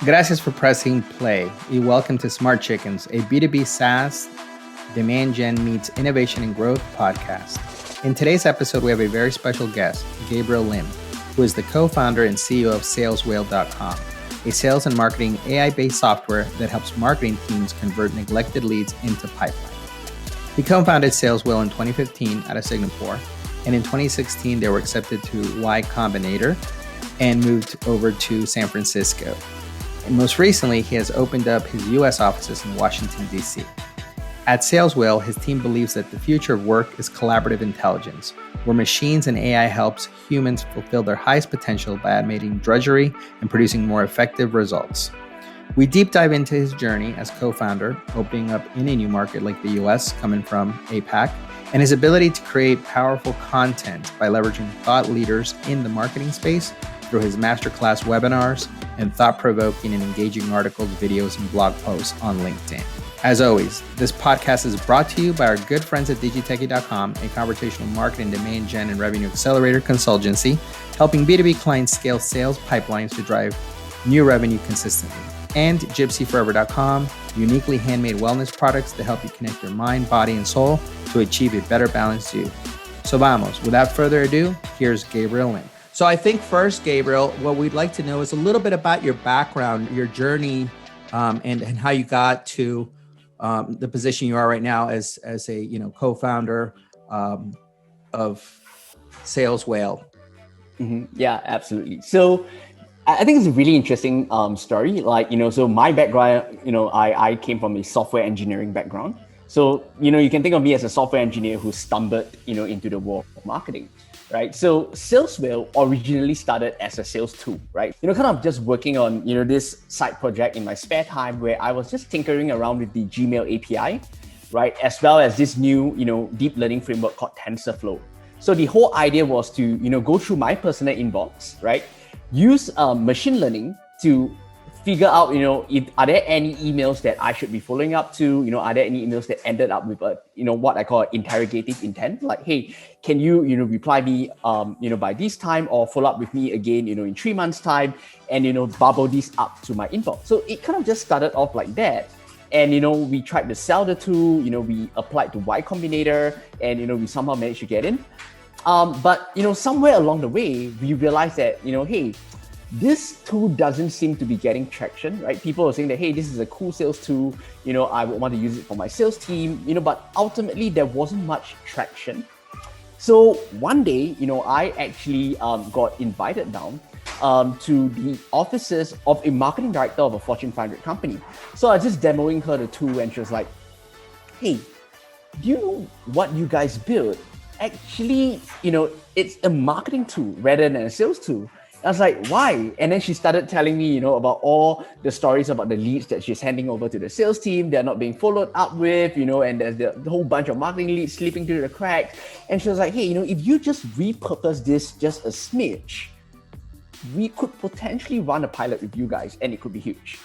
Gracias for pressing play. Y welcome to SmartChickens, a B2B SaaS demand gen meets innovation and growth podcast. In today's episode, we have a very special guest, Gabriel Lim, who is the co-founder and CEO of Saleswhale.com, a sales and marketing AI-based software that helps marketing teams convert neglected leads into pipeline. He co-founded Saleswhale in 2015 out of Singapore, and in 2016, they were accepted to Y Combinator and moved over to San Francisco. And most recently, he has opened up his US offices in Washington, D.C. At Saleswhale, his team believes that the future of work is collaborative intelligence, where machines and AI helps humans fulfill their highest potential by automating drudgery and producing more effective results. We deep dive into his journey as co-founder, opening up in a new market like the US, coming from APAC, and his ability to create powerful content by leveraging thought leaders in the marketing space through his Masterclass webinars and thought-provoking and engaging articles, videos, and blog posts on LinkedIn. As always, this podcast is brought to you by our good friends at digitechie.com, a conversational marketing, demand gen, and revenue accelerator consultancy, helping B2B clients scale sales pipelines to drive new revenue consistently. And gypsyforever.com, uniquely handmade wellness products to help you connect your mind, body, and soul to achieve a better balanced you. So vamos, without further ado, here's Gabriel Lim. So I think first, Gabriel, what we'd like to know is a little bit about your background, your journey, and how you got to the position you are right now as a co-founder of Saleswhale. Mm-hmm. Yeah, absolutely. So I think it's a really interesting story. So my background, I came from a software engineering background. So, you can think of me as a software engineer who stumbled, into the world of marketing. Right. So Saleswhale originally started as a sales tool, right? Kind of just working on, this side project in my spare time where I was just tinkering around with the Gmail API, right? As well as this new, deep learning framework called TensorFlow. So the whole idea was to, go through my personal inbox, right? Use machine learning to figure out, are there any emails that I should be following up to? Are there any emails that ended up with a, what I call interrogative intent? Like, hey, can you, reply me, by this time or follow up with me again, in 3 months time and, bubble this up to my inbox. So it kind of just started off like that. And, we tried to sell the tool, we applied to Y Combinator and, we somehow managed to get in. But, somewhere along the way, we realized that, hey, this tool doesn't seem to be getting traction, right? People are saying that, hey, this is a cool sales tool, I would want to use it for my sales team, but ultimately there wasn't much traction. So one day, I actually got invited down to the offices of a marketing director of a Fortune 500 company. So I was just demoing her the tool and she was like, hey, do you know what you guys build? Actually, it's a marketing tool rather than a sales tool. I was like, why? And then she started telling me, about all the stories about the leads that she's handing over to the sales team. They're not being followed up with, and there's the whole bunch of marketing leads slipping through the cracks. And she was like, hey, if you just repurpose this just a smidge, we could potentially run a pilot with you guys and it could be huge.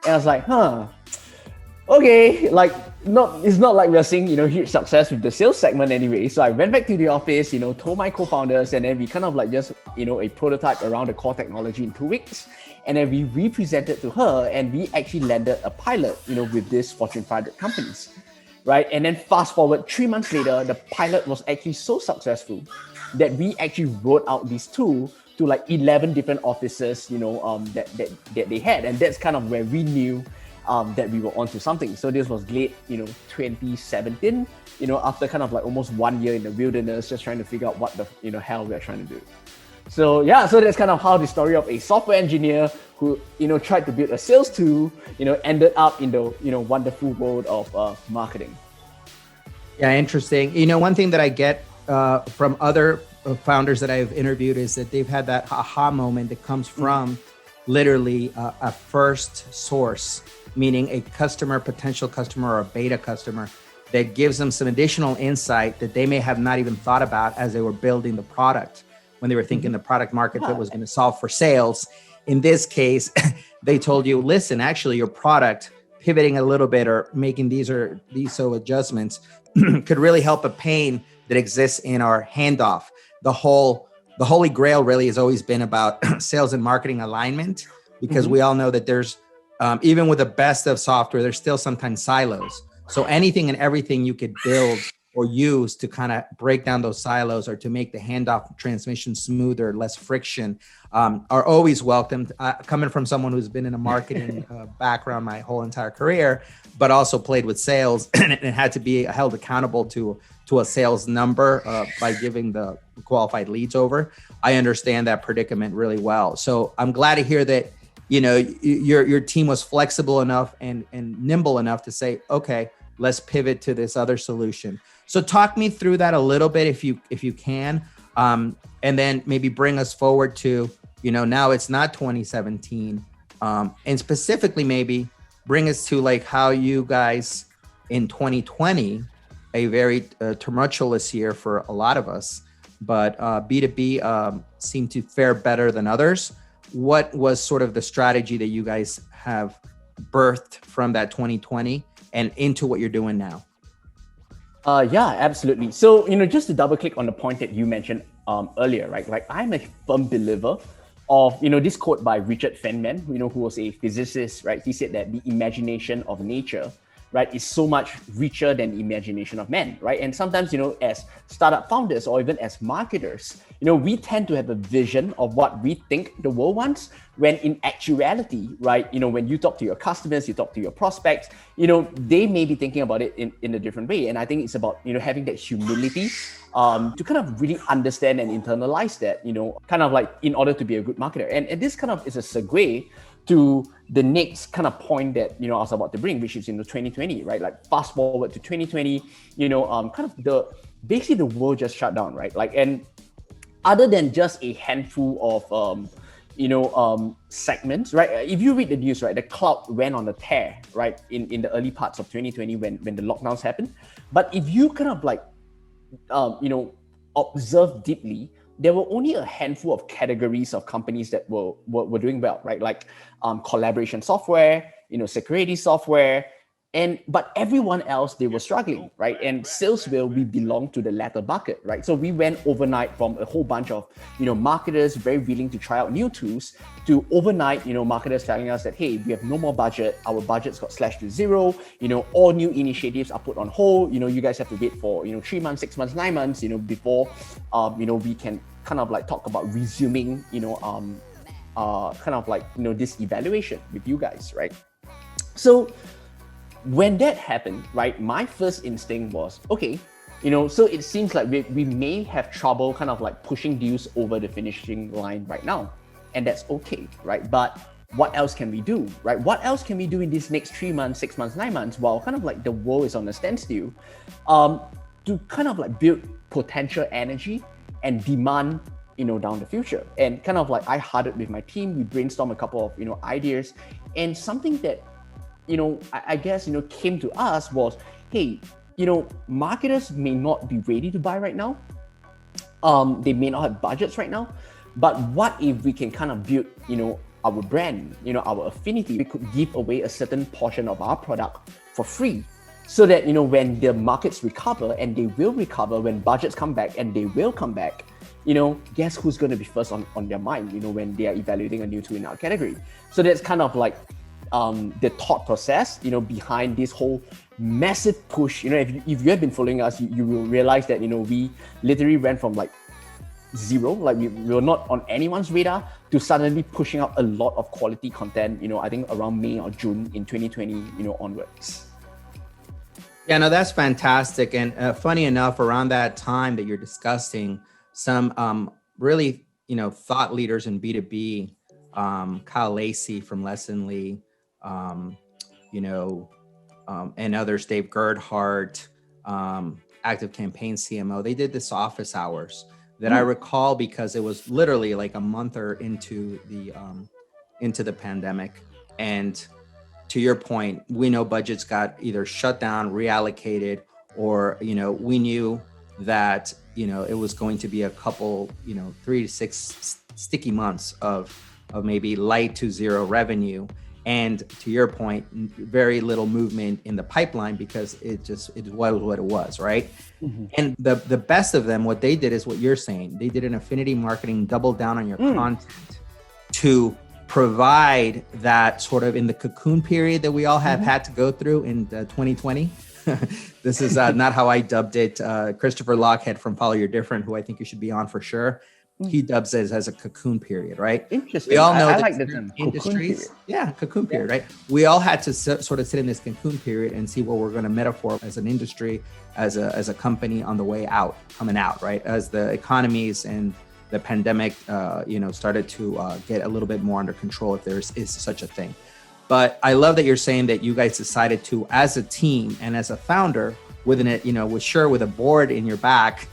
And I was like, okay, it's not like we're seeing, huge success with the sales segment anyway. So I went back to the office, told my co-founders, and then we kind of just, a prototype around the core technology in 2 weeks. And then we represented to her and we actually landed a pilot, with this Fortune 500 companies, right? And then fast forward 3 months later, the pilot was actually so successful that we actually rolled out this tool to 11 different offices, that they had. And that's kind of where we knew that we were onto something. So this was late, 2017, after kind of almost 1 year in the wilderness, just trying to figure out what the, hell we're trying to do. So yeah, so that's kind of how the story of a software engineer who, tried to build a sales tool, ended up in the, wonderful world of marketing. Yeah, interesting. One thing that I get from other founders that I've interviewed is that they've had that aha moment that comes from literally a first source, meaning a customer, potential customer, or a beta customer that gives them some additional insight that they may have not even thought about as they were building the product, when they were thinking the product market that was going to solve for sales. In this case, they told you, listen, actually your product pivoting a little bit or making these adjustments could really help a pain that exists in our handoff. The holy grail really has always been about sales and marketing alignment, because we all know that there's even with the best of software, there's still sometimes silos. So anything and everything you could build or use to kind of break down those silos or to make the handoff transmission smoother, less friction, are always welcomed. Coming from someone who's been in a marketing background my whole entire career, but also played with sales and it had to be held accountable to a sales number by giving the qualified leads over. I understand that predicament really well. So I'm glad to hear that, you know, your team was flexible enough and nimble enough to say, okay, let's pivot to this other solution. So talk me through that a little bit if you can, and then maybe bring us forward to, you know, now it's not 2017, and specifically maybe bring us to like how you guys in 2020, a very tumultuous year for a lot of us, but B2B seemed to fare better than others. What was sort of the strategy that you guys have birthed from that 2020 and into what you're doing now? Yeah, absolutely. So, you know, just to double click on the point that you mentioned earlier, right? Like I'm a firm believer of, you know, this quote by Richard Feynman, you know, who was a physicist, right? He said that the imagination of nature, right, is so much richer than the imagination of man, right? And sometimes, you know, as startup founders or even as marketers, you know, we tend to have a vision of what we think the world wants, when in actuality, right, you know, when you talk to your customers, you talk to your prospects, you know, they may be thinking about it in a different way. And I think it's about, you know, having that humility to kind of really understand and internalize that, you know, kind of like in order to be a good marketer. And this kind of is a segue to the next kind of point that, you know, I was about to bring, which is in the 2020, right? Like fast forward to 2020, you know, kind of basically the world just shut down, right? Like, and other than just a handful of, segments, right? If you read the news, right, the cloud went on a tear, right? In the early parts of 2020 when the lockdowns happened. But if you kind of like, observe deeply, there were only a handful of categories of companies that were doing well, right? Like collaboration software, you know, security software, but everyone else, they were struggling, right? And Saleswhale, we belong to the latter bucket, right? So we went overnight from a whole bunch of, you know, marketers very willing to try out new tools to overnight, you know, marketers telling us that, hey, we have no more budget. Our budgets got slashed to zero. You know, all new initiatives are put on hold. You know, you guys have to wait for, you know, 3 months, 6 months, 9 months, you know, before, we can kind of like talk about resuming, you know, kind of like, you know, this evaluation with you guys, right? So when that happened, right, my first instinct was, okay, you know, so it seems like we may have trouble kind of like pushing deals over the finishing line right now. And that's okay, right? But what else can we do, right? What else can we do in these next 3 months, 6 months, 9 months, while kind of like the world is on a standstill, to kind of like build potential energy and demand, you know, down the future. And kind of like I huddled with my team, we brainstormed a couple of, you know, ideas, and something that, you know, I guess, you know, came to us was, hey, you know, marketers may not be ready to buy right now. They may not have budgets right now, but what if we can kind of build, you know, our brand, you know, our affinity? We could give away a certain portion of our product for free, so that, you know, when the markets recover, and they will recover, when budgets come back, and they will come back, you know, guess who's going to be first on their mind, you know, when they are evaluating a new tool in our category. So that's kind of like the thought process, you know, behind this whole massive push. You know, if you have been following us, you will realize that, you know, we literally ran from like zero, like we were not on anyone's radar, to suddenly pushing out a lot of quality content, you know, I think around May or June in 2020, you know, onwards. Yeah, no, that's fantastic. And funny enough, around that time that you're discussing, some really, you know, thought leaders in B2B, Kyle Lacey from Lessonly, and others, Dave Gerhardt, Active Campaign CMO, they did this office hours that I recall because it was literally like a month or into the pandemic. And to your point, we know budgets got either shut down, reallocated, or, you know, we knew that, you know, it was going to be a couple, you know, 3 to 6 sticky months of maybe light to zero revenue. And to your point, very little movement in the pipeline because it was what it was, right? Mm-hmm. And the best of them, what they did is what you're saying. They did an affinity marketing, double down on your content to provide that sort of in the cocoon period that we all have had to go through in 2020. This is not how I dubbed it. Christopher Lockhead from Follow Your Different, who I think you should be on for sure. He dubs it as a cocoon period, right? Interesting. We all know I that like the term industries. Cocoon period, right? We all had to sort of sit in this cocoon period and see what we're going to metaphor as an industry, as a company on the way out, coming out, right? As the economies and the pandemic, started to get a little bit more under control, if there is such a thing. But I love that you're saying that you guys decided to, as a team and as a founder, with a board in your back,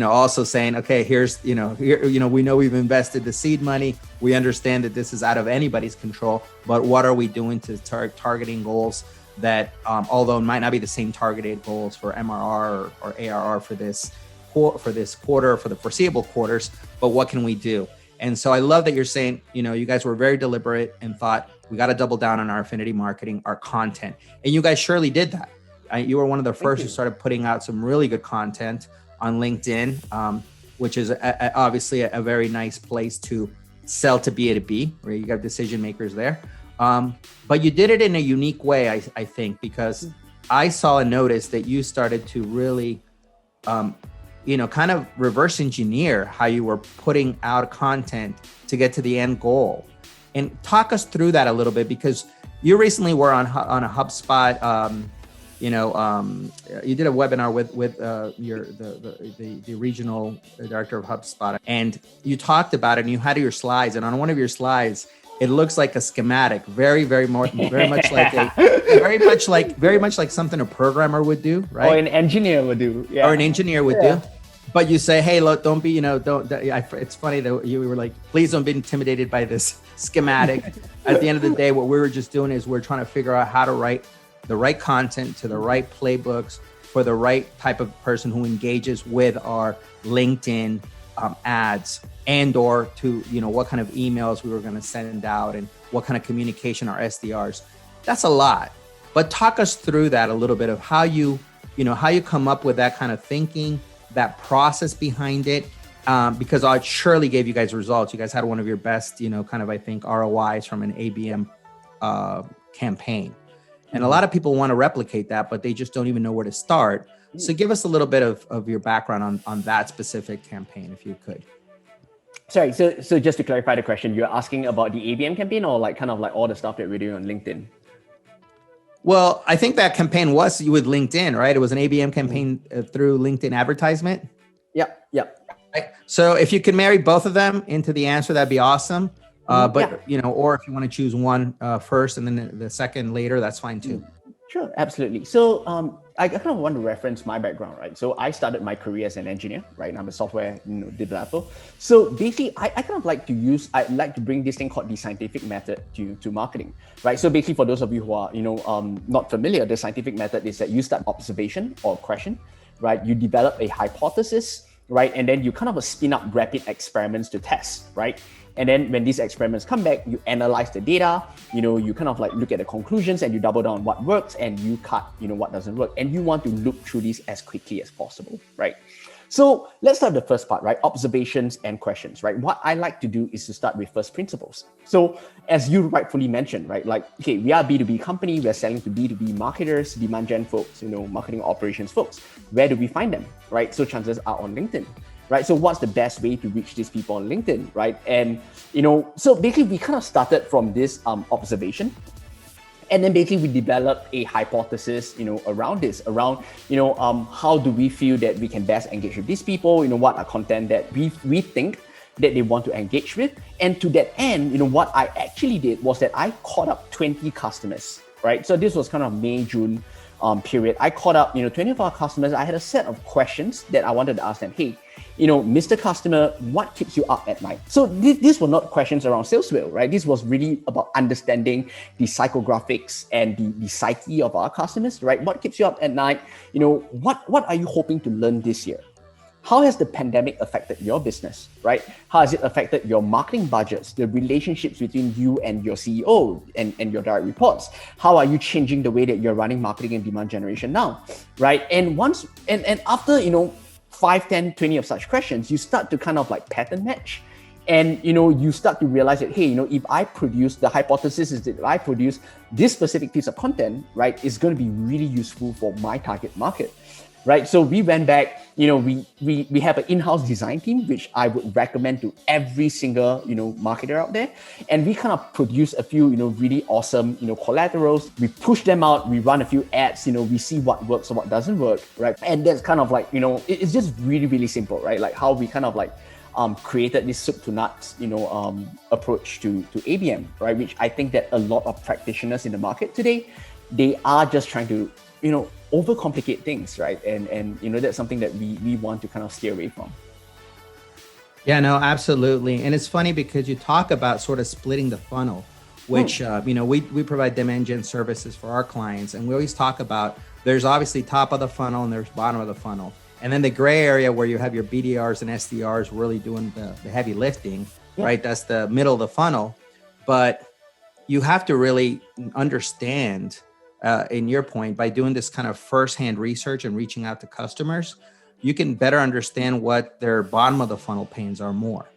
also saying, okay, here's, we know we've invested the seed money. We understand that this is out of anybody's control, but what are we doing to targeting goals that, although it might not be the same targeted goals for MRR or ARR for this quarter, for the foreseeable quarters, but what can we do? And so I love that you're saying, you guys were very deliberate and thought, we got to double down on our affinity marketing, our content. And you guys surely did that. You were one of the first who started putting out some really good content on LinkedIn, which is obviously a very nice place to sell to B2B, where you got decision makers there. But you did it in a unique way, I think, because I saw and noticed that you started to really, kind of reverse engineer how you were putting out content to get to the end goal. And talk us through that a little bit, because you recently were on a HubSpot. You did a webinar with the regional director of HubSpot, and you talked about it. And you had your slides, and on one of your slides, it looks like a schematic, very much like something a programmer would do, right? Or an engineer would do, Or an engineer would do. But you say, hey, look, don't be, it's funny that you were like, please don't be intimidated by this schematic. At the end of the day, what we were just doing is we're trying to figure out how to write the right content to the right playbooks for the right type of person who engages with our LinkedIn ads, and or to, what kind of emails we were going to send out and what kind of communication our SDRs. That's a lot. But talk us through that a little bit of how you come up with that kind of thinking, that process behind it, because it surely gave you guys results. You guys had one of your best, I think ROIs from an ABM campaign. And a lot of people want to replicate that, but they just don't even know where to start. So give us a little bit of your background on that specific campaign, if you could. Sorry, so just to clarify the question, you're asking about the ABM campaign, or all the stuff that we're doing on LinkedIn? Well, I think that campaign was with LinkedIn, right? It was an ABM campaign through LinkedIn advertisement. Yep. Right. So if you could marry both of them into the answer, that'd be awesome. Or if you want to choose one first and then the second later, that's fine too. Sure, absolutely. So I kind of want to reference my background, right? So I started my career as an engineer, right? I'm a software developer. So basically, I kind of like to bring this thing called the scientific method to marketing, right? So basically, for those of you who are not familiar, the scientific method is that you start observation or question, right? You develop a hypothesis, right? And then you kind of spin up rapid experiments to test, right? And then when these experiments come back, you analyze the data, you kind of look at the conclusions and you double down on what works and you cut, what doesn't work. And you want to look through these as quickly as possible, right? So let's start the first part, right? Observations and questions, right? What I like to do is to start with first principles. So as you rightfully mentioned, right? We are a B2B company. We're selling to B2B marketers, demand gen folks, marketing operations folks. Where do we find them, right? So chances are on LinkedIn. Right. So what's the best way to reach these people on LinkedIn? Right. And, so basically we kind of started from this observation. And then basically we developed a hypothesis, around this, how do we feel that we can best engage with these people? What are content that we think that they want to engage with? And to that end, what I actually did was that I caught up 20 customers, right? So this was kind of May, June period. I caught up, 20 of our customers. I had a set of questions that I wanted to ask them. Hey, Mr. Customer, what keeps you up at night? So these were not questions around Saleswhale, right? This was really about understanding the psychographics and the psyche of our customers, right? What keeps you up at night? What are you hoping to learn this year? How has the pandemic affected your business, right? How has it affected your marketing budgets, the relationships between you and your CEO and your direct reports? How are you changing the way that you're running marketing and demand generation now, right? And after, 5, 10, 20 of such questions, you start to kind of pattern match. And, you start to realize that, hey, if I produce, the hypothesis is that if I produce this specific piece of content, right, it's going to be really useful for my target market, right? So we went back, we have an in-house design team, which I would recommend to every single, marketer out there. And we kind of produce a few, really awesome, collaterals. We push them out, we run a few ads, we see what works and what doesn't work, right? And that's kind of like, it's just really, really simple, right? Like how we kind of like created this soup to nuts, approach to ABM, right? Which I think that a lot of practitioners in the market today, they are just trying to, overcomplicate things, right? And that's something that we want to kind of steer away from. Yeah, no, absolutely. And it's funny because you talk about sort of splitting the funnel, which, we provide demand gen services for our clients. And we always talk about, there's obviously top of the funnel and there's bottom of the funnel. And then the gray area where you have your BDRs and SDRs really doing the heavy lifting, right? That's the middle of the funnel. But you have to really understand, in your point, by doing this kind of firsthand research and reaching out to customers, you can better understand what their bottom of the funnel pains are more,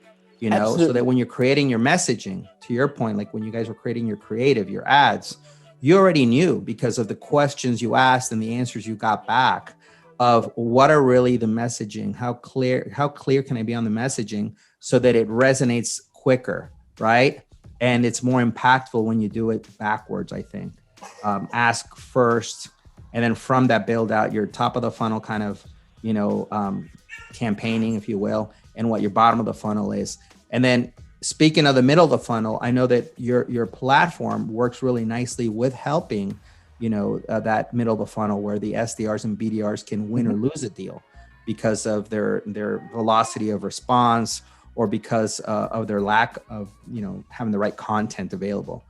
Absolutely. So that when you're creating your messaging, to your point, like when you guys were creating your creative, your ads, you already knew because of the questions you asked and the answers you got back of what are really the messaging, how clear can I be on the messaging so that it resonates quicker, right? And it's more impactful when you do it backwards, I think. Ask first, and then from that build out your top of the funnel kind of, campaigning, if you will, and what your bottom of the funnel is. And then speaking of the middle of the funnel, I know that your platform works really nicely with helping that middle of the funnel where the SDRs and BDRs can win or lose a deal because of their velocity of response or because of their lack of, having the right content available.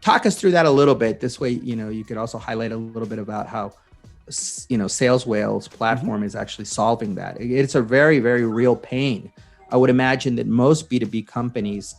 Talk us through that a little bit. This way, you could also highlight a little bit about how, Saleswhale's platform is actually solving that. It's a very, very real pain. I would imagine that most B2B companies,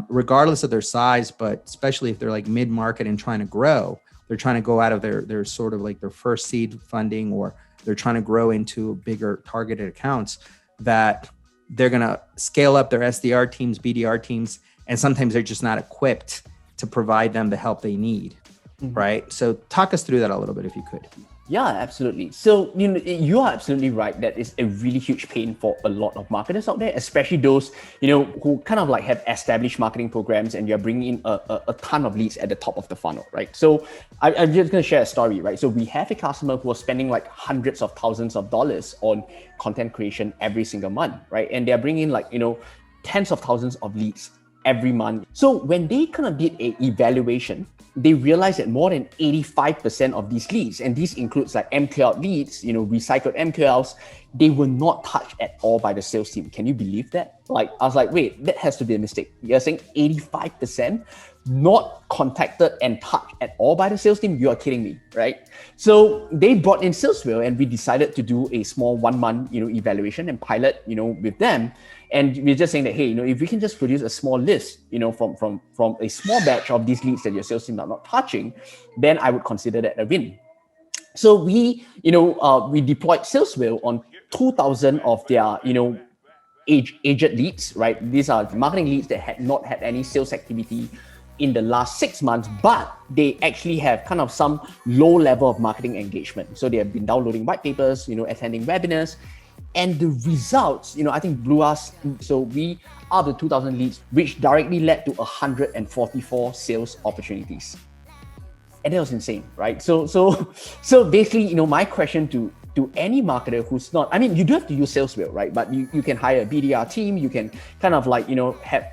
regardless of their size, but especially if they're like mid-market and trying to grow, they're trying to go out of their sort of like their first seed funding, or they're trying to grow into bigger targeted accounts, that they're going to scale up their SDR teams, BDR teams, and sometimes they're just not equipped to provide them the help they need, right? So talk us through that a little bit if you could. Yeah, absolutely. So, you are absolutely right. That is a really huge pain for a lot of marketers out there, especially those, who kind of like have established marketing programs and you're bringing in a ton of leads at the top of the funnel, right? So I'm just going to share a story, right? So we have a customer who was spending like hundreds of thousands of dollars on content creation every single month, right? And they're bringing like, tens of thousands of leads every month. So when they kind of did a evaluation, they realized that more than 85% of these leads, and this includes like MQL leads, recycled MQLs, they were not touched at all by the sales team. Can you believe that? Like, I was like, wait, that has to be a mistake. You're saying 85% not contacted and touched at all by the sales team? You are kidding me, right? So they brought in Saleswhale and we decided to do a small 1 month, evaluation and pilot, with them. And we're just saying that, hey, if we can just produce a small list, from a small batch of these leads that your sales team are not touching, then I would consider that a win. So we deployed Saleswhale on 2,000 of their, aged leads, right? These are marketing leads that had not had any sales activity in the last 6 months, but they actually have kind of some low level of marketing engagement. So they have been downloading white papers, attending webinars. And the results, I think blew us. So we, out of the 2,000 leads, which directly led to 144 sales opportunities. And that was insane, right? So basically, my question to any marketer who's not, you do have to use Saleswhale, right? But you can hire a BDR team, you can kind of like,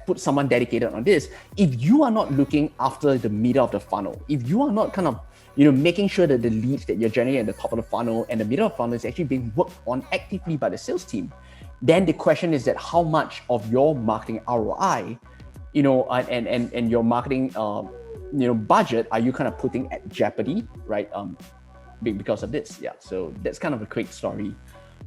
put someone dedicated on this. If you are not looking after the middle of the funnel, if you are not kind of making sure that the leads that you're generating at the top of the funnel and the middle of the funnel is actually being worked on actively by the sales team, then the question is that how much of your marketing ROI, and your marketing, budget are you kind of putting at jeopardy, right? Because of this. Yeah. So that's kind of a quick story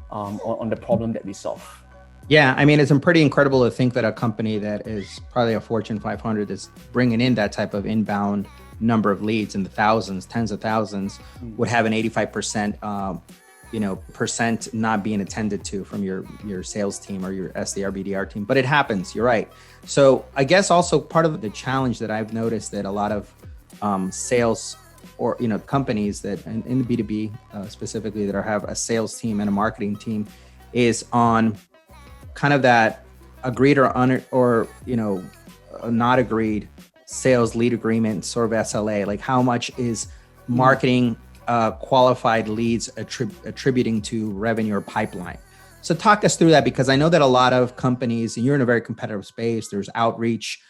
on the problem that we solve. Yeah. It's pretty incredible to think that a company that is probably a Fortune 500 is bringing in that type of inbound number of leads in the thousands, tens of thousands, would have an 85% percent not being attended to from your sales team or your SDR BDR team, but it happens. You're right. So I guess also part of the challenge that I've noticed that a lot of sales or companies that in the B2B specifically that have a sales team and a marketing team is on kind of that agreed or not agreed sales lead agreement sort of SLA. Like how much is marketing qualified leads attributing to revenue or pipeline? So talk us through that, because I know that a lot of companies, and you're in a very competitive space, there's outreach,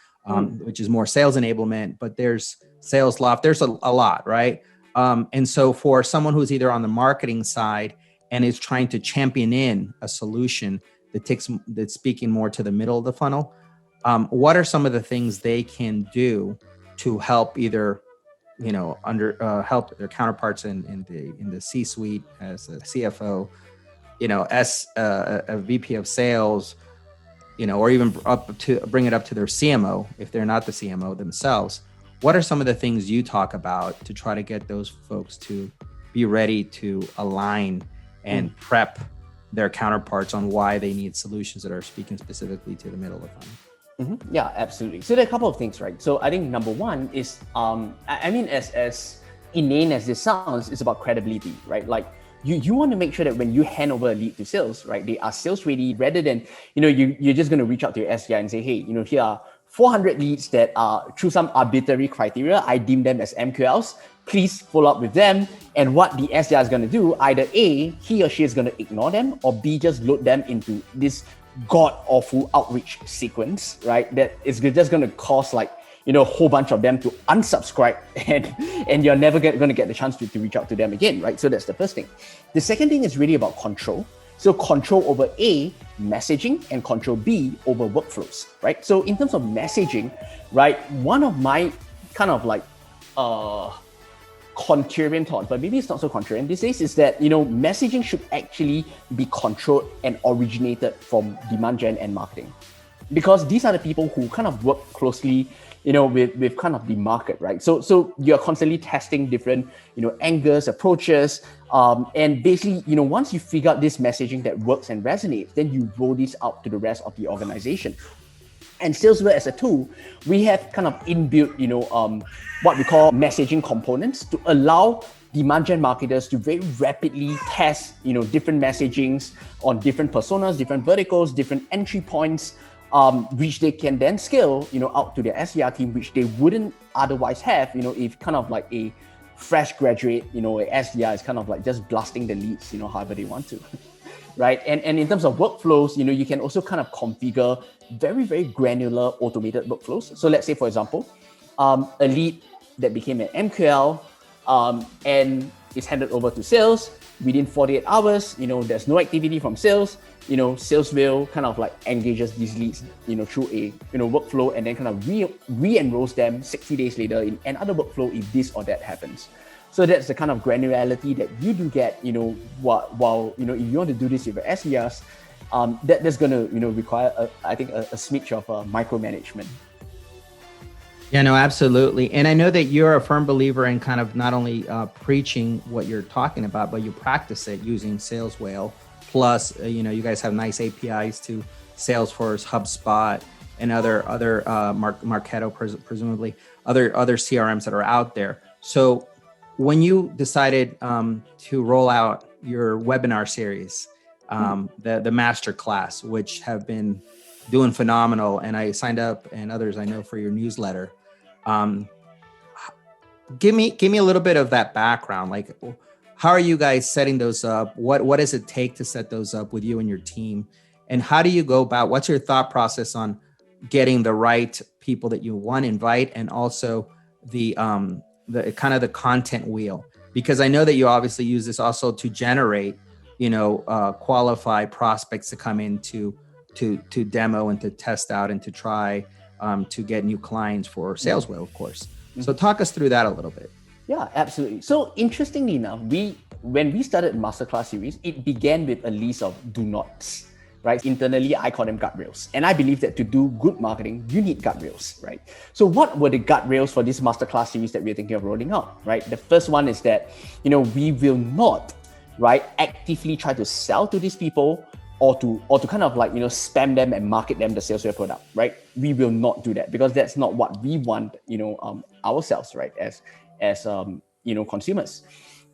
which is more sales enablement, but there's sales loft, there's a lot, right? And so for someone who's either on the marketing side and is trying to champion in a solution that's speaking more to the middle of the funnel, what are some of the things they can do to help either help their counterparts in the C-suite as a CFO, as a VP of sales, or even bring it up to their CMO if they're not the CMO themselves? What are some of the things you talk about to try to get those folks to be ready to align and prep their counterparts on why they need solutions that are speaking specifically to the middle of the funnel? Mm-hmm. Yeah, absolutely. So there are a couple of things, right? So I think number one is, as inane as this sounds, it's about credibility, right? Like you want to make sure that when you hand over a lead to sales, right, they are sales ready, rather than, you're just going to reach out to your SDR and say, hey, here are 400 leads that are through some arbitrary criteria, I deem them as MQLs. Please follow up with them. And what the SDR is going to do, either A, he or she is going to ignore them, or B, just load them into this god-awful outreach sequence, right? That is just going to cause a whole bunch of them to unsubscribe, and you're never going to get the chance to reach out to them again, right? So that's the first thing. The second thing is really about control. So control over A, messaging, and control B over workflows, right? So in terms of messaging, right, one of my kind of contrarian thoughts, but maybe it's not so contrarian these days, is that, messaging should actually be controlled and originated from demand gen and marketing. Because these are the people who kind of work closely, with kind of the market, right? So you're constantly testing different, angles, approaches, and basically, once you figure out this messaging that works and resonates, then you roll this out to the rest of the organization. And Saleswhale as a tool, we have kind of inbuilt, what we call messaging components to allow demand gen marketers to very rapidly test, different messagings on different personas, different verticals, different entry points, which they can then scale, out to their SDR team, which they wouldn't otherwise have, if kind of like a fresh graduate, a SDR is kind of like just blasting the leads, however they want to. Right. And in terms of workflows, you can also kind of configure very, very granular automated workflows. So let's say, for example, a lead that became an MQL and is handed over to sales within 48 hours, there's no activity from sales, Saleswhale kind of like engages these leads, through a, workflow, and then kind of re-enrolls them 60 days later in another workflow if this or that happens. So that's the kind of granularity that you do get, while if you want to do this with your SDRs, that's going to, require, a smidge of micromanagement. Yeah, no, absolutely. And I know that you're a firm believer in kind of not only preaching what you're talking about, but you practice it using Saleswhale. Plus, you guys have nice APIs to Salesforce, HubSpot, and other Marketo, presumably, other CRMs that are out there. So when you decided to roll out your webinar series, the Masterclass, which have been doing phenomenal, and I signed up, and others I know, for your newsletter. Give me a little bit of that background. Like, how are you guys setting those up? What does it take to set those up with you and your team? And how do you go about, what's your thought process on getting the right people that you want to invite, and also the kind of the content wheel? Because I know that you obviously use this also to generate, qualified prospects to come in to demo and to test out and to try to get new clients for Saleswhale, of course. So talk us through that a little bit. Yeah, absolutely. So interestingly enough, when we started Masterclass Series, it began with a list of do nots, right? Internally, I call them guardrails. And I believe that to do good marketing, you need guardrails, right? So what were the guardrails for this Masterclass Series that we're thinking of rolling out, right? The first one is that, we will not, right, actively try to sell to these people or to kind of like, spam them and market them the Saleswhale product, right? We will not do that because that's not what we want, ourselves, right, as consumers.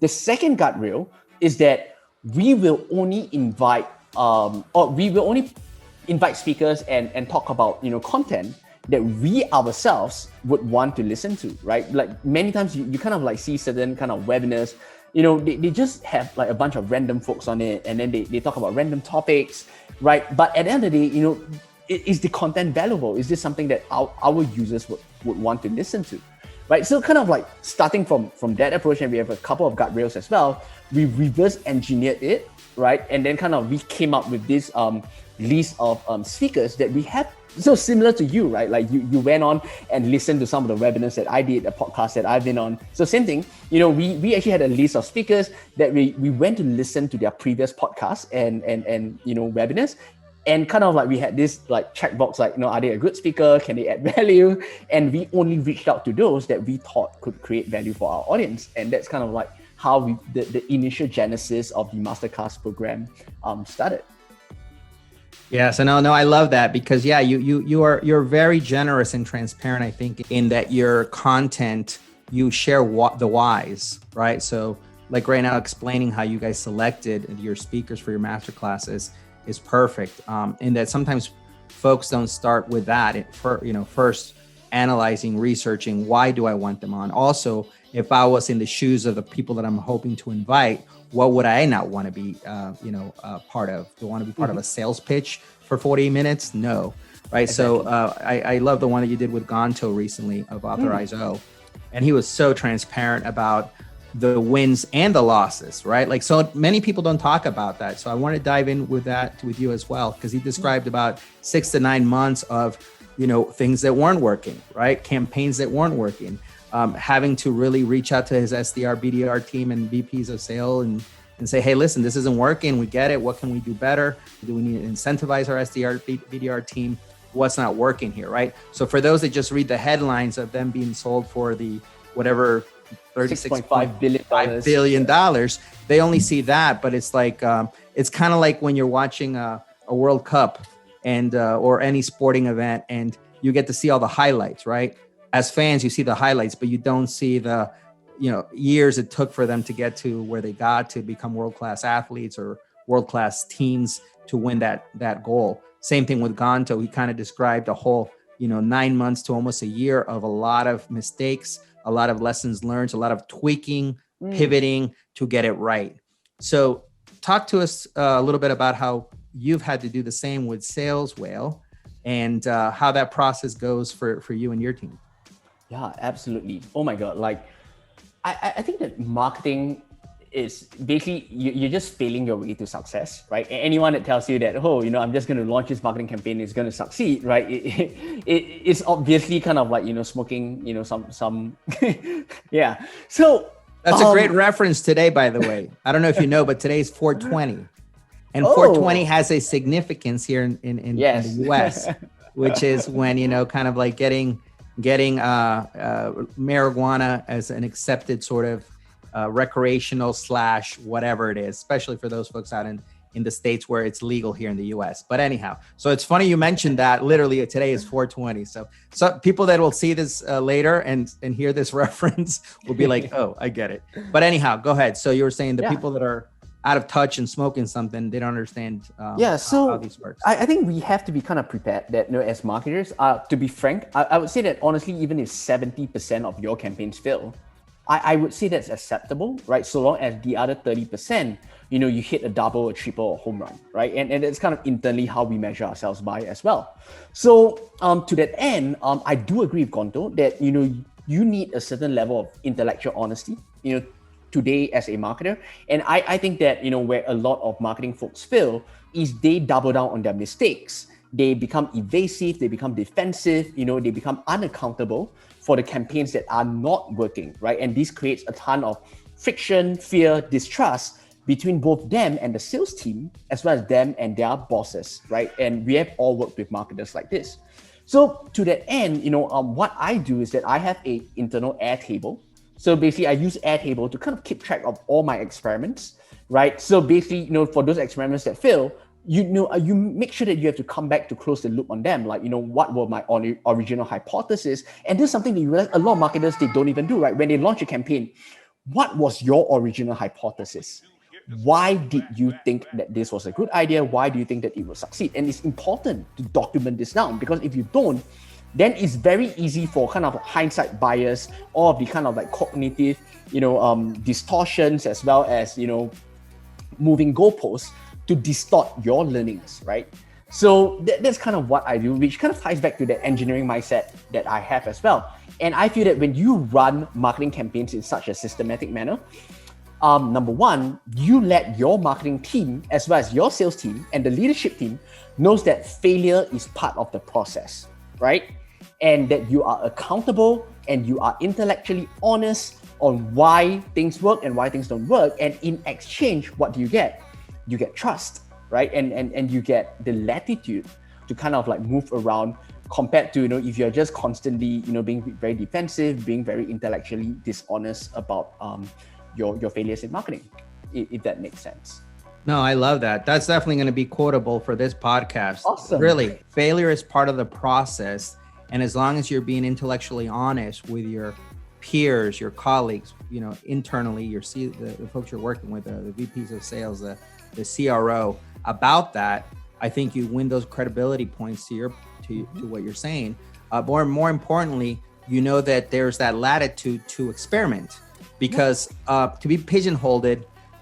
The second guardrail is that we will only invite speakers and talk about, content that we ourselves would want to listen to, right? Like many times you kind of like see certain kind of webinars, they just have like a bunch of random folks on it and then they talk about random topics, right? But at the end of the day, is the content valuable? Is this something that our users would want to listen to? Right, so kind of like starting from that approach, and we have a couple of guardrails as well. We reverse engineered it, right, and then kind of we came up with this list of speakers that we have. So similar to you, right? Like you went on and listened to some of the webinars that I did, a podcast that I've been on. So same thing, we actually had a list of speakers that we went to listen to their previous podcasts and webinars. And kind of like we had this like checkbox, like, are they a good speaker? Can they add value? And we only reached out to those that we thought could create value for our audience. And that's kind of like how the initial genesis of the Masterclass program started. Yeah, so no, I love that because you're very generous and transparent, I think, in that your content, you share the whys, right? So like right now explaining how you guys selected your speakers for your masterclasses is perfect. And that sometimes folks don't start with that. First analyzing, researching, why do I want them on? Also, if I was in the shoes of the people that I'm hoping to invite, what would I not want to be, part of? Do I want to be part of a sales pitch for 40 minutes? No, right? Exactly. So I love the one that you did with Gonto recently of Authorize O. And he was so transparent about the wins and the losses, right? Like, so many people don't talk about that. So I want to dive in with that with you as well, because he described about 6 to 9 months of, things that weren't working, right? Campaigns that weren't working, having to really reach out to his SDR, BDR team and VPs of sale and say, hey, listen, this isn't working. We get it. What can we do better? Do we need to incentivize our SDR, BDR team? What's not working here, right? So for those that just read the headlines of them being sold for the whatever, $36.5 billion, they only see that, but it's like it's kind of like when you're watching a World Cup and or any sporting event and you get to see all the highlights, right? As fans, you see the highlights, but you don't see the years it took for them to get to where they got to become world-class athletes or world-class teams to win that goal. Same thing with Gonto. He kind of described a whole 9 months to almost a year of a lot of mistakes, a lot of lessons learned, a lot of tweaking, pivoting to get it right. So talk to us a little bit about how you've had to do the same with Saleswhale and how that process goes for you and your team. Yeah, absolutely. Oh my God. Like, I think that marketing is basically, you're just failing your way to success, right? Anyone that tells you that, I'm just going to launch this marketing campaign, is going to succeed, right? It's obviously kind of like, smoking, some, yeah. So that's a great reference today, by the way. I don't know if you know, but today's 420. And 420 has a significance here in the US, which is when, kind of like getting marijuana as an accepted sort of recreational / whatever it is, especially for those folks out in the States where it's legal here in the US. But anyhow, so it's funny you mentioned that. Literally today is 420. So people that will see this later and hear this reference will be like, oh, I get it. But anyhow, go ahead. So you were saying the people that are out of touch and smoking something, they don't understand how this works. I think we have to be kind of prepared that, as marketers, to be frank, I would say that honestly, even if 70% of your campaigns fail, I would say that's acceptable, right? So long as the other 30%, you hit a double, a triple, or home run, right? And it's kind of internally how we measure ourselves by as well. So to that end, I do agree with Gonto that, you need a certain level of intellectual honesty, today as a marketer. And I think that, where a lot of marketing folks fail is they double down on their mistakes. They become evasive, they become defensive, they become unaccountable for the campaigns that are not working, right? And this creates a ton of friction, fear, distrust between both them and the sales team, as well as them and their bosses, right? And we have all worked with marketers like this. So to that end, what I do is that I have a internal Airtable. So basically I use Airtable to kind of keep track of all my experiments, right? So basically, for those experiments that fail, you make sure that you have to come back to close the loop on them. Like, what were my original hypothesis? And this is something that you realize a lot of marketers, they don't even do, right? When they launch a campaign, what was your original hypothesis? Why did you think that this was a good idea? Why do you think that it will succeed? And it's important to document this down, because if you don't, then it's very easy for kind of hindsight bias, all of the kind of like cognitive, distortions, as well as, moving goalposts to distort your learnings, right? So that's kind of what I do, which kind of ties back to that engineering mindset that I have as well. And I feel that when you run marketing campaigns in such a systematic manner, number one, you let your marketing team, as well as your sales team and the leadership team, knows that failure is part of the process, right? And that you are accountable and you are intellectually honest on why things work and why things don't work. And in exchange, what do you get? You get trust, right? And you get the latitude to kind of like move around, compared to, if you're just constantly, being very defensive, being very intellectually dishonest about your failures in marketing, if that makes sense. No, I love that. That's definitely going to be quotable for this podcast. Awesome. Really, failure is part of the process. And as long as you're being intellectually honest with your peers, your colleagues, internally, the folks you're working with, the VPs of sales, the CRO, about that, I think you win those credibility points to what you're saying. More importantly, that there's that latitude to experiment, because to be pigeonholed,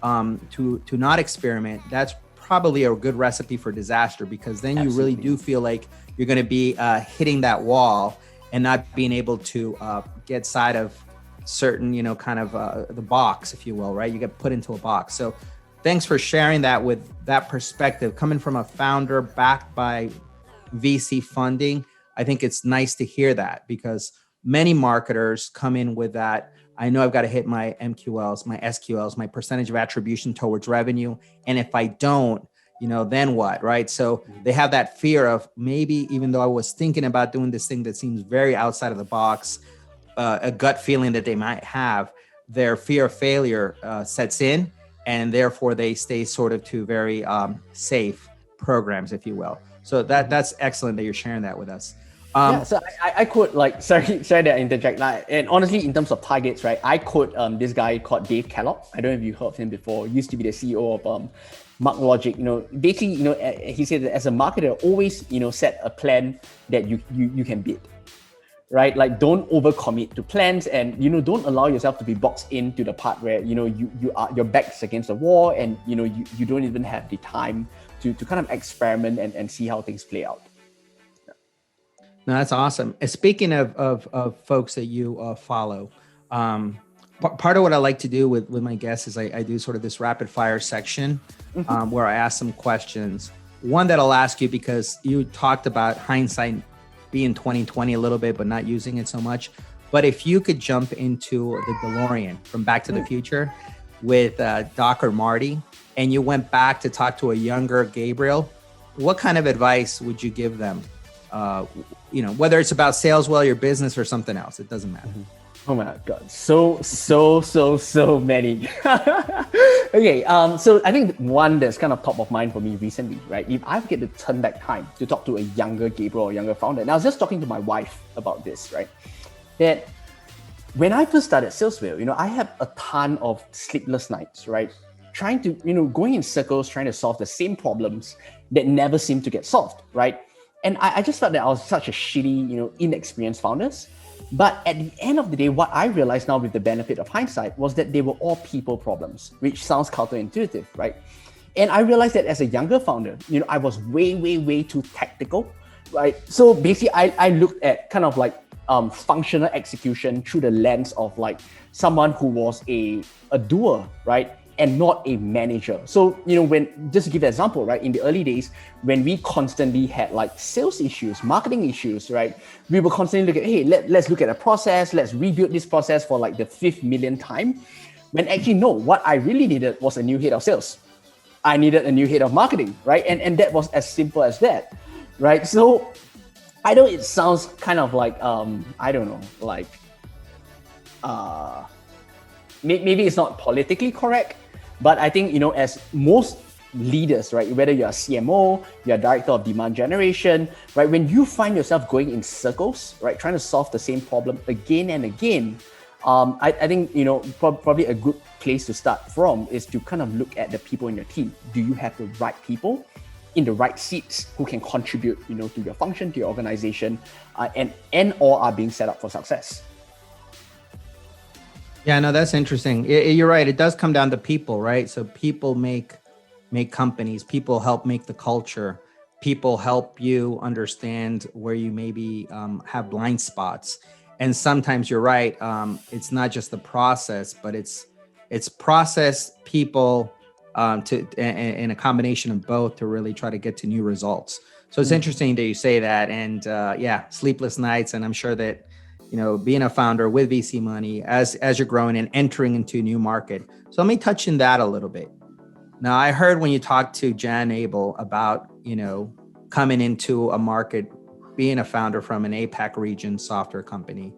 to not experiment, that's probably a good recipe for disaster, because then you really do feel like you're going to be hitting that wall and not being able to get side of certain, the box, if you will, right? You get put into a box. So thanks for sharing that with that perspective. Coming from a founder backed by VC funding, I think it's nice to hear that, because many marketers come in with that. I know I've got to hit my MQLs, my SQLs, my percentage of attribution towards revenue. And if I don't, then what, right? So they have that fear of, maybe even though I was thinking about doing this thing that seems very outside of the box, a gut feeling that they might have, their fear of failure sets in, and therefore they stay sort of to very safe programs, if you will. So that's excellent that you're sharing that with us. So I quote, like, sorry that I interject. And honestly, in terms of targets, right, I quote this guy called Dave Kellogg. I don't know if you heard of him before. He used to be the CEO of MarkLogic. Basically, he said that as a marketer, always set a plan that you can beat, right? Like, don't overcommit to plans, and don't allow yourself to be boxed into the part where your back's against the wall, and you don't even have the time to kind of experiment and see how things play out. No, that's awesome. Speaking of folks that you follow, part of what I like to do with my guests is I do sort of this rapid fire section where I ask some questions. One that I'll ask you, because you talked about hindsight being 20/20 a little bit, but not using it so much. But if you could jump into the DeLorean from Back to the Future with Doc or Marty, and you went back to talk to a younger Gabriel, what kind of advice would you give them? Whether it's about Saleswhale, your business, or something else, it doesn't matter. Oh my God, so many. Okay, so I think one that's kind of top of mind for me recently, right? If I get to turn back time to talk to a younger Gabriel or younger founder, and I was just talking to my wife about this, right? That when I first started Saleswhale, I had a ton of sleepless nights, right? Trying to, going in circles, trying to solve the same problems that never seem to get solved, right? And I just felt that I was such a shitty, inexperienced founders. But at the end of the day, what I realized now with the benefit of hindsight was that they were all people problems, which sounds counterintuitive, right? And I realized that as a younger founder, I was way too tactical, right? So basically, I looked at kind of like functional execution through the lens of like someone who was a doer, right? And not a manager. So, when, just to give an example, right, in the early days, when we constantly had like sales issues, marketing issues, right, we were constantly looking at, hey, let's look at a process, let's rebuild this process for like the 5th millionth time. When actually, no, what I really needed was a new head of sales. I needed a new head of marketing, right? And that was as simple as that, right? So I know it sounds kind of like, maybe it's not politically correct, but I think, as most leaders, right, whether you're a CMO, you're a director of demand generation, right, when you find yourself going in circles, right, trying to solve the same problem again and again, I think, probably a good place to start from is to kind of look at the people in your team. Do you have the right people in the right seats who can contribute, to your function, to your organization, and or are being set up for success? Yeah, no, that's interesting. You're right. It does come down to people, right? So people make companies, people help make the culture, people help you understand where you maybe have blind spots. And sometimes you're right. It's not just the process, but it's process, people, and a combination of both to really try to get to new results. So it's interesting that you say that. And sleepless nights. And I'm sure that, being a founder with VC money as you're growing and entering into a new market. So let me touch on that a little bit. Now, I heard when you talked to Jan Abel about, coming into a market, being a founder from an APAC region software company.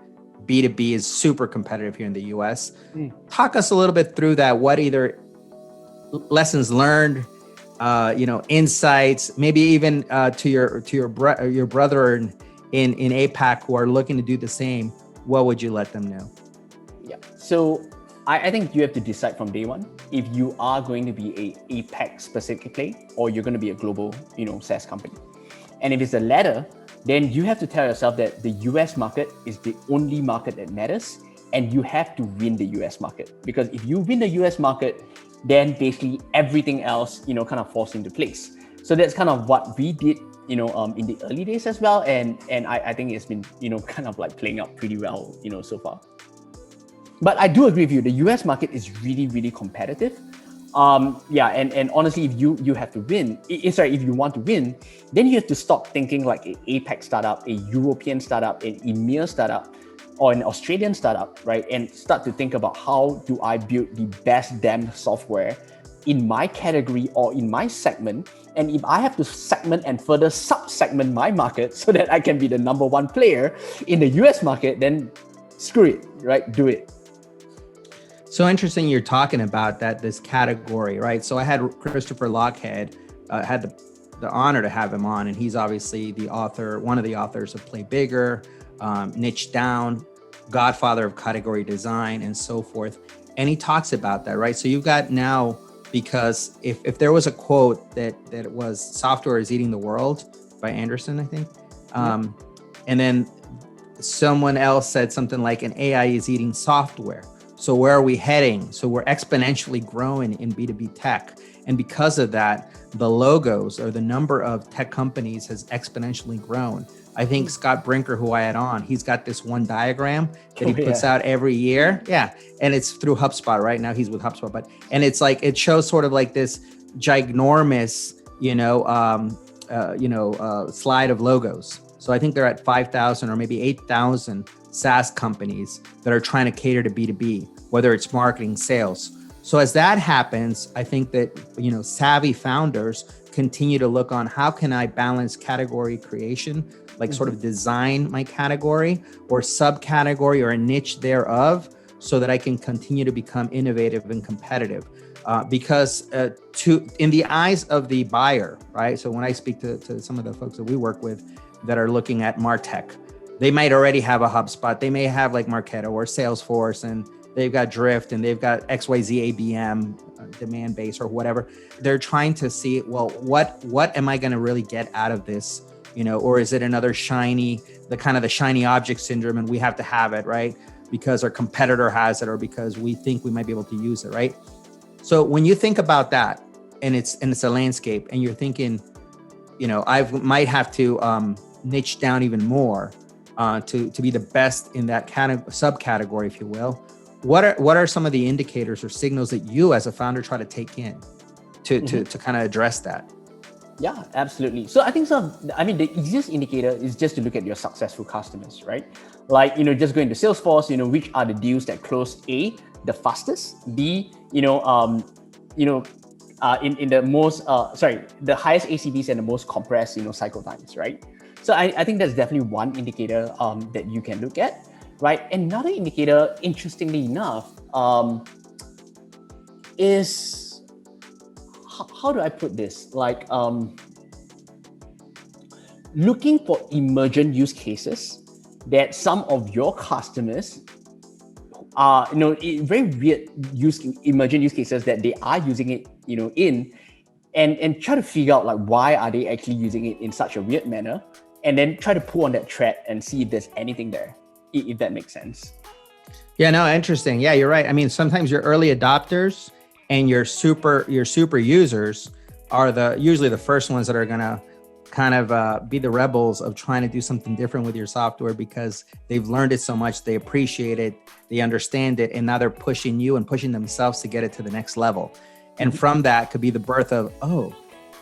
B2B is super competitive here in the US. Talk us a little bit through that. What either lessons learned, insights, maybe even to your brother in APAC who are looking to do the same. What would you let them know? Yeah. So I think you have to decide from day one if you are going to be a APAC specific play or you're going to be a global, SaaS company. And if it's the latter, then you have to tell yourself that the US market is the only market that matters, and you have to win the US market. Because if you win the US market, then basically everything else, kind of falls into place. So that's kind of what we did, in the early days as well. And I think it's been, kind of like playing out pretty well, so far. But I do agree with you. The US market is really, really competitive. And honestly, if you have to win, if you want to win, then you have to stop thinking like an APAC startup, a European startup, an EMEA startup, or an Australian startup, right? And start to think about how do I build the best damn software in my category or in my segment. And if I have to segment and further sub-segment my market so that I can be the number one player in the US market, then screw it, right? Do it. So interesting you're talking about this category, right? So I had Christopher Lochhead, had the honor to have him on, and he's obviously one of the authors of Play Bigger, Niche Down, Godfather of Category Design, and so forth. And he talks about that, right? So you've got now, because if there was a quote that it was software is eating the world by Anderson, I think. And then someone else said something like an AI is eating software. So where are we heading? So we're exponentially growing in B2B tech. And because of that, the logos or the number of tech companies has exponentially grown. I think Scott Brinker, who I had on, he's got this one diagram that he puts out every year. Yeah. And it's through HubSpot right now. He's with HubSpot, and it's like, it shows sort of like this ginormous, slide of logos. So I think they're at 5,000 or maybe 8,000 SaaS companies that are trying to cater to B2B, whether it's marketing, sales. So as that happens, I think that, savvy founders continue to look on how can I balance category creation, like sort of design my category or subcategory or a niche thereof, so that I can continue to become innovative and competitive. Because in the eyes of the buyer, right? So when I speak to some of the folks that we work with that are looking at MarTech, they might already have a HubSpot. They may have like Marketo or Salesforce, and they've got Drift and they've got XYZ ABM, demand base or whatever. They're trying to see, well, what am I going to really get out of this? Or is it another shiny object syndrome and we have to have it, right? Because our competitor has it or because we think we might be able to use it, right? So when you think about that and it's a landscape and you're thinking, I might have to niche down even more to be the best in that subcategory, if you will. What are some of the indicators or signals that you as a founder try to take in to kind of address that? Yeah, absolutely. So I think the easiest indicator is just to look at your successful customers, right? Like, just going to Salesforce, which are the deals that close A, the fastest, B, in the most, the highest ACVs and the most compressed, cycle times, right? So I think that's definitely one indicator that you can look at. right? Another indicator, interestingly enough, is how do I put this? Like looking for emergent use cases that some of your customers are, very weird emergent use cases that they are using it, in, and try to figure out like why are they actually using it in such a weird manner, and then try to pull on that thread and see if there's anything there, if that makes sense. Yeah, no, interesting. Yeah, you're right. I mean, sometimes your early adopters and your super users are usually the first ones that are gonna kind of be the rebels of trying to do something different with your software because they've learned it so much, they appreciate it, they understand it, and now they're pushing you and pushing themselves to get it to the next level. And from that could be the birth of,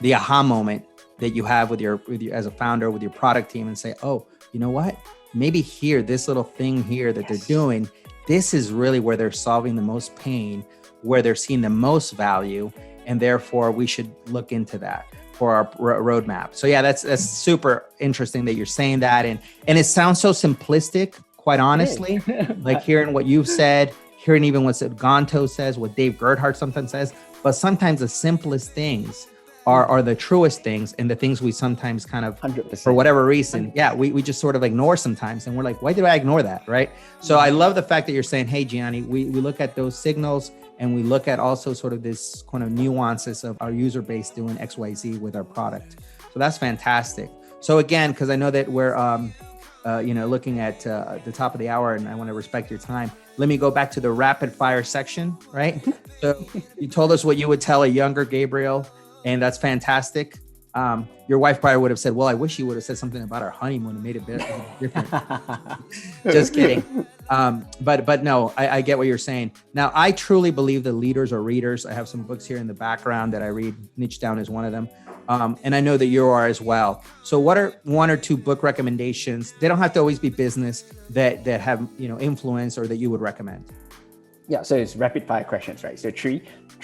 the aha moment that you have with your as a founder with your product team, and say, you know what? Maybe here, this little thing here that they're doing, this is really where they're solving the most pain, where they're seeing the most value, and therefore we should look into that for our roadmap. So yeah, that's super interesting that you're saying that, and it sounds so simplistic, quite honestly. Like hearing what you've said, hearing even what Gonto says, what Dave Gerhardt sometimes says, but sometimes the simplest things are the truest things, and the things we sometimes kind of, 100%. for whatever reason, we just sort of ignore sometimes, and we're like, why did I ignore that, right? So I love the fact that you're saying, hey, Gianni, we look at those signals, and we look at also sort of this kind of nuances of our user base doing XYZ with our product. So that's fantastic. So again, because I know that we're looking at the top of the hour, and I want to respect your time, let me go back to the rapid fire section, right? So you told us what you would tell a younger Gabriel, and that's fantastic. Your wife probably would have said, well, I wish you would have said something about our honeymoon and made it a bit different. Just kidding. But no, I get what you're saying. Now, I truly believe that leaders are readers. I have some books here in the background that I read. Niche Down is one of them. And I know that you are as well. So what are one or two book recommendations? They don't have to always be business that have, influence or that you would recommend. Yeah, so it's rapid fire questions, right? So three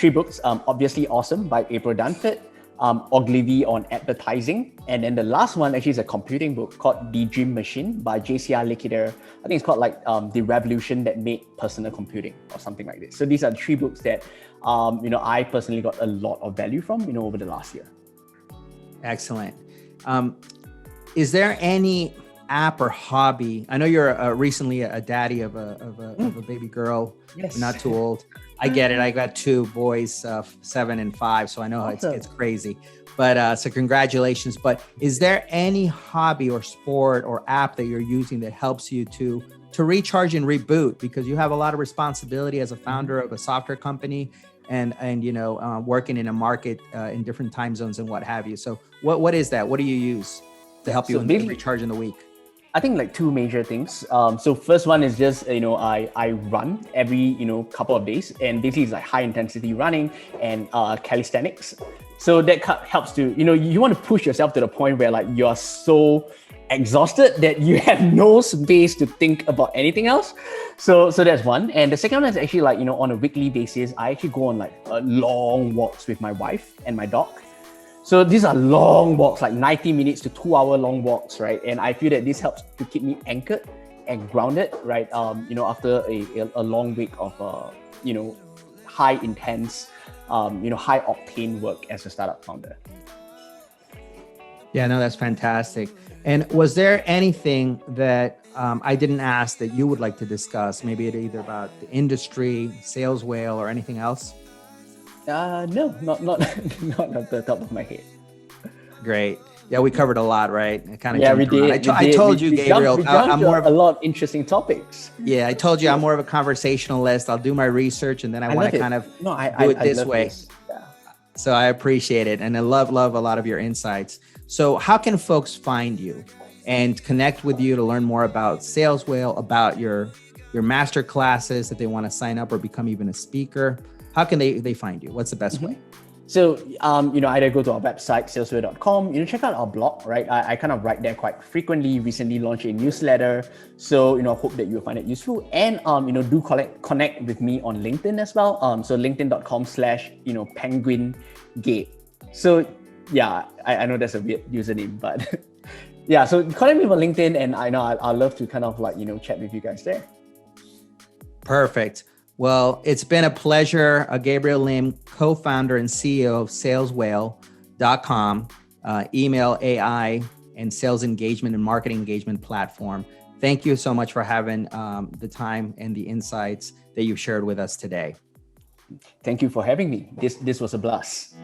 books, obviously Awesome by April Dunford, Ogilvy on advertising, and then the last one actually is a computing book called The Dream Machine by JCR Likiter. I think it's called like The Revolution That Made Personal Computing or something like this. So these are three books that I personally got a lot of value from over the last year. Excellent. Is there any app or hobby? I know you're recently a daddy of a baby girl. Yes. Not too old. I get it. I got two boys, 7 and 5. So I know it's crazy, but so congratulations. But is there any hobby or sport or app that you're using that helps you to recharge and reboot? Because you have a lot of responsibility as a founder of a software company and working in a market in different time zones and what have you. So what is that? What do you use to help you recharge in the week? I think like two major things. So first one is just, I run every, couple of days, and basically it's like high intensity running and calisthenics. So that helps to, you want to push yourself to the point where like you're so exhausted that you have no space to think about anything else. So that's one. And the second one is actually like, on a weekly basis, I actually go on like long walks with my wife and my dog. So these are long walks, like 90 minutes to 2-hour long walks, right? And I feel that this helps to keep me anchored and grounded, right? After a long week of, high intense, high octane work as a startup founder. Yeah, no, that's fantastic. And was there anything that I didn't ask that you would like to discuss? Maybe either about the industry, Saleswhale, or anything else? No, not at the top of my head. Great. Yeah, we covered a lot, right? We did. I told you, Gabriel, I'm more of a lot of interesting topics. Yeah, I told you I'm more of a conversationalist. I'll do my research, and then I want to kind of do it this way. Yeah. So I appreciate it, and I love a lot of your insights. So how can folks find you and connect with you to learn more about Saleswhale, about your master classes, if they want to sign up or become even a speaker? How can they find you? What's the best way? So, either go to our website, saleswhale.com, check out our blog, right? I kind of write there quite frequently, recently launched a newsletter. So, I hope that you'll find it useful. And, do connect with me on LinkedIn as well. So linkedin.com/penguin Gabe. So yeah, I know that's a weird username, but yeah, so connect me on LinkedIn, and I know I'd love to kind of like, chat with you guys there. Perfect. Well, it's been a pleasure. Gabriel Lim, co-founder and CEO of Saleswhale.com, email AI and sales engagement and marketing engagement platform. Thank you so much for having the time and the insights that you've shared with us today. Thank you for having me. This was a blast.